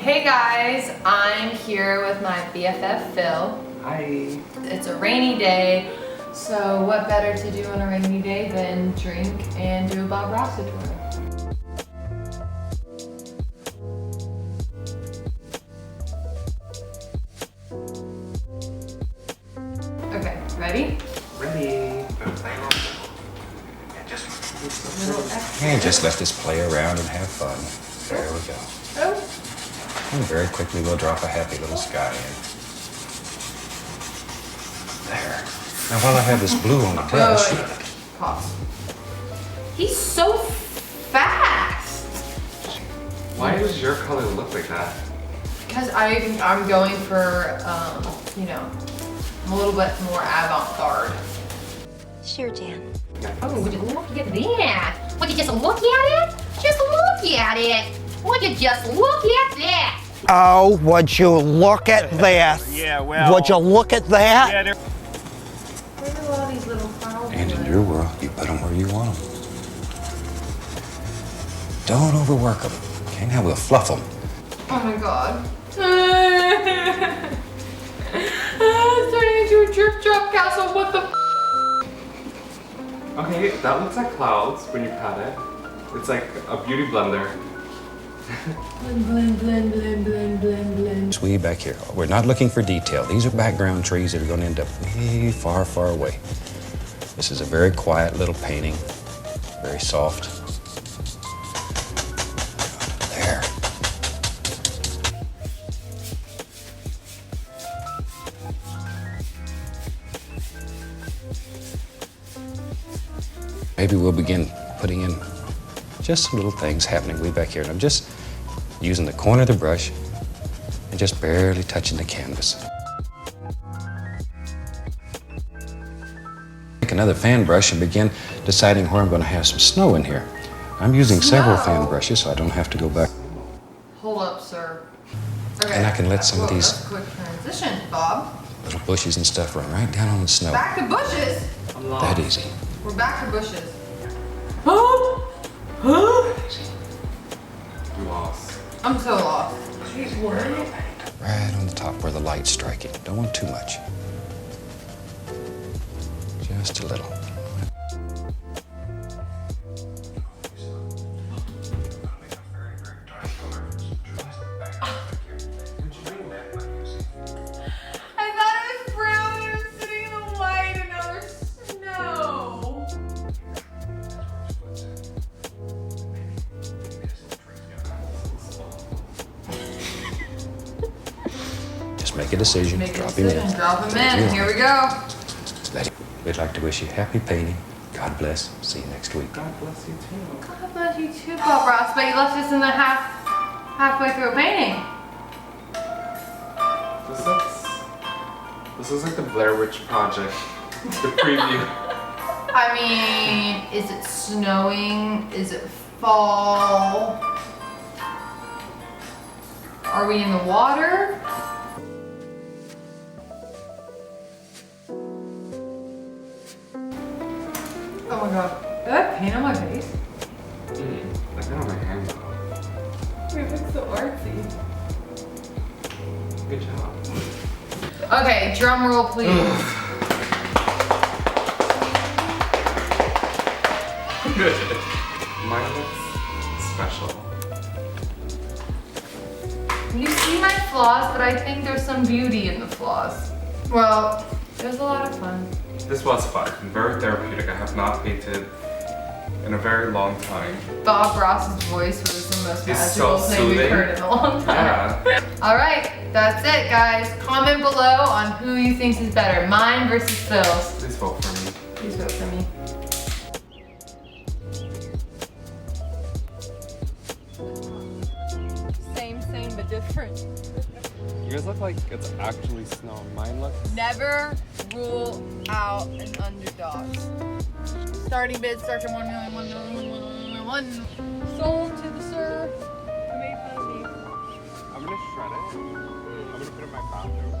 Hey guys, I'm here with my BFF Phil. Hi. It's a rainy day, so what better to do on a rainy day than drink and do a Bob Ross tutorial. Okay, ready? Ready. And just let this play around and have fun. There we go. Oh. And very quickly we'll drop a happy little sky in. There. Now while I have this blue on the brush. Pause. He's so fast. Why does your color look like that? Because I'm going for, you know, I'm a little bit more avant-garde. Sure, Jan. Oh, would you look at that? Would you just look at it? Just look at it. Would you just look at that? Oh, would you look at this? Yeah, well. Would you look at that? Yeah, Where do all these little flowers And in live? your world, you put them where you want them. Don't overwork them. Okay, now we'll fluff them. Oh my god. It's turning into a drip drop castle. What the f? Okay, that looks like clouds when you pat it. It's like a beauty blender. Blend, blend, blend, blend, blend, blend, blend. It's way back here. We're not looking for detail. These are background trees that are going to end up way far, far away. This is a very quiet little painting. Very soft. There. Maybe we'll begin putting in just some little things happening way back here. And I'm just using the corner of the brush and just barely touching the canvas. Take another fan brush and begin deciding where I'm going to have some snow in here. I'm using several fan brushes, so I don't have to go back. Hold up, sir. Okay. And I can let some of Whoa, these- that's a quick transition, Bob. Little bushes and stuff run right down on the snow. Back to bushes. I'm lost. That easy. We're back to bushes. Oh! Huh? I'm lost. I'm so lost. Right on the top where the light's striking. Don't want too much. Just a little. I thought it was brown and it was sitting in the white and now there's snow. Just make a decision. Make a Drop him decision, in. drop him in. Here we go. Let him. We'd like to wish you happy painting. God bless. See you next week. God bless you too. God bless you too, Bob Ross, but you left us in the halfway through a painting. This is like the Blair Witch Project. The preview. I mean, is it snowing? Is it fall? Are we in the water? Oh my god. Did I paint on my face? I got on my hand though. It looks so artsy. Good job. Okay, drum roll please. Good. Mine looks special. You see my flaws, but I think there's some beauty in the flaws. Well, it was a lot of fun. This was fun. Very therapeutic. I have not painted in a very long time. Bob Ross's voice was the most It's magical so thing we've soothing. heard in a long time. Yeah. Alright, that's it guys. Comment below on who you think is better, mine versus Phil's. Please vote for me. Please vote for me. Same, but different. You guys look like it's actually snowing. Mine looks. Never rule out an underdog. Starting bid starts at 1 million, 1 million, 1 million, 1 million. Sold to the sir who made fun of me. I'm gonna shred it. I'm gonna put it in my bathroom.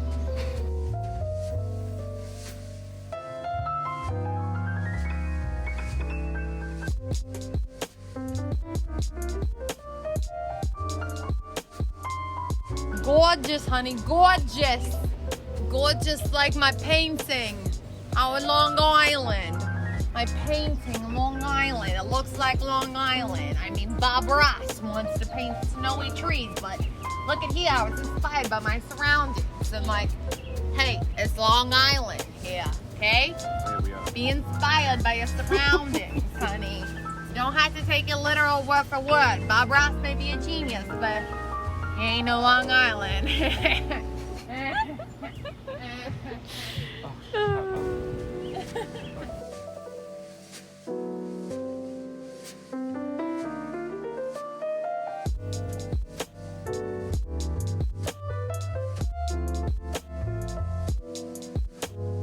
gorgeous, honey. Gorgeous. Gorgeous like my painting out in Long Island. My painting, Long Island. It looks like Long Island. I mean, Bob Ross wants to paint snowy trees, but look at here. I was inspired by my surroundings. And like, hey, it's Long Island here, okay? Here we are. Be inspired by your surroundings, honey. You don't have to take it literal word for word. Bob Ross may be a genius, but he ain't no Long Island.